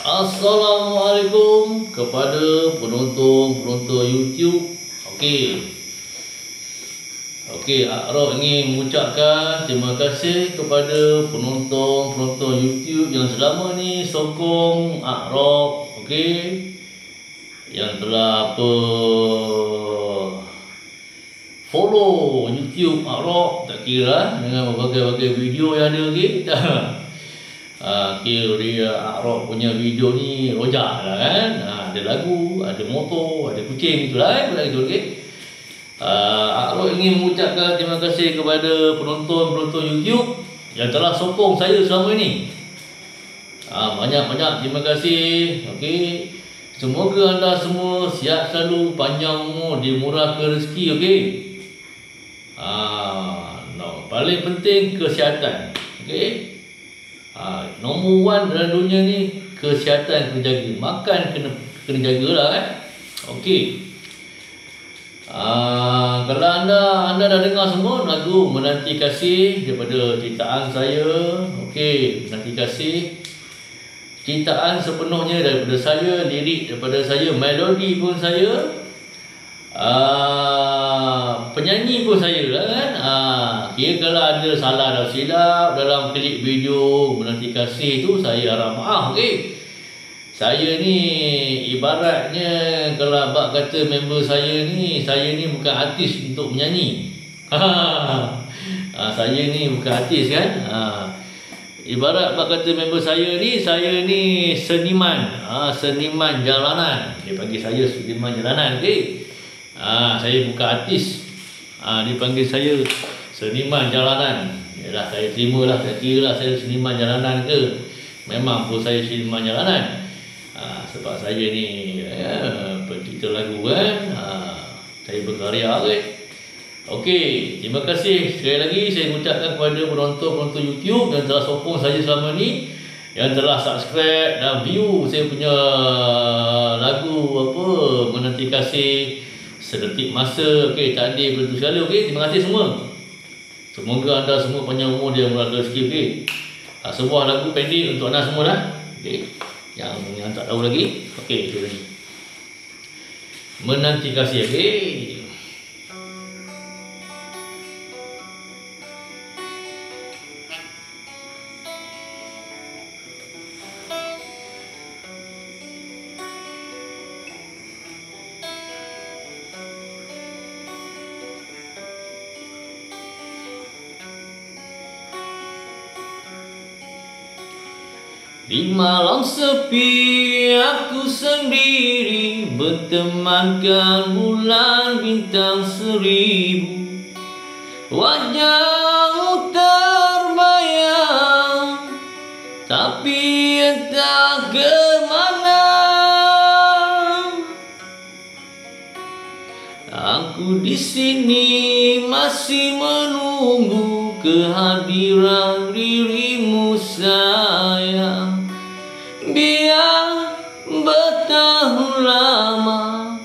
Assalamualaikum kepada penonton-penonton YouTube. Okey, Rob ingin mengucapkan terima kasih kepada penonton-penonton YouTube yang selama ni sokong Rob, yang telah follow YouTube Rob, tak kira dengan berbagai-bagai video yang ada kira dia Rob punya video ni rojak lah kan. Ada lagu, ada motor, ada kucing itulah Rob ingin mengucapkan terima kasih kepada penonton-penonton YouTube yang telah sokong saya selama ini. Banyak-banyak terima kasih. Semoga anda semua sihat selalu, panjang umur, dimurahkan rezeki. Paling penting kesihatan. Nombor one dalam dunia ni kesihatan kena jaga. Makan kena jagalah kan. Kalau anda dah dengar semua lagu Menanti Kasih daripada ciptaan saya. Menanti Kasih ciptaan sepenuhnya daripada saya, lirik daripada saya, melodi pun saya, penyanyi pun saya lah kan. Kira kalau ada salah dan silap dalam klip video Menanti Kasih tu, saya harap maaf. Saya ni ibaratnya kalau abang kata member saya ni bukan artis untuk menyanyi. Saya ni bukan artis kan. Ibarat abang kata member saya ni seniman. Seniman jalanan. Dia panggil saya seniman jalanan. Saya bukan artis. Dia panggil saya seniman jalanan. Yalah, saya terimalah, saya kira lah saya seniman jalanan ke. Memang pun saya seniman jalanan. Sebab saya ni pencipta lagu kan. Saya berkarya kan. Terima kasih sekali lagi saya ucapkan kepada penonton-penonton YouTube yang telah sokong saya selama ni, yang telah subscribe dan view saya punya lagu Menanti Kasih, Sedetik Masa. Tak ada berhenti sekali. Terima kasih semua. Semoga anda semua panjang umur dia murah rezeki. Sebuah lagu pendek untuk anda semua lah. Yang tak tahu lagi. Itu lagi Menanti Kasih. Di malam sepi aku sendiri, bertemankan bulan bintang 1000. Wajahmu terbayang, tapi entah kemana. Aku di sini masih menunggu kehadiran dirimu sayang. Biar bertahun lama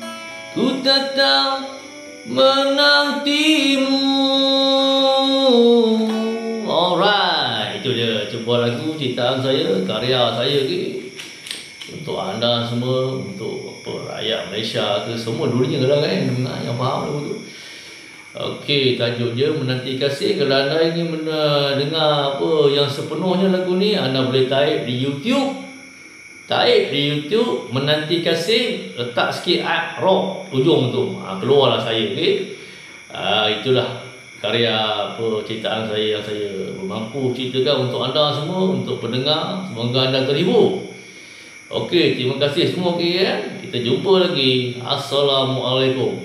ku tetap menantimu. Alright, itu dia sebuah lagu ciptaan saya, karya saya untuk anda semua, untuk rakyat Malaysia ke semua dunia kan yang faham lagu tu. Tajuk dia Menanti Kasih. Kalau anda ingin dengar yang sepenuhnya lagu ni, anda boleh type di YouTube. Menanti Kasih, letak sikit Rob ujung tu, keluarlah saya. Itulah karya ciptaan saya yang saya mampu ceritakan untuk anda semua, untuk pendengar. Semoga anda terhibur. Terima kasih semua. Kita jumpa lagi. Assalamualaikum.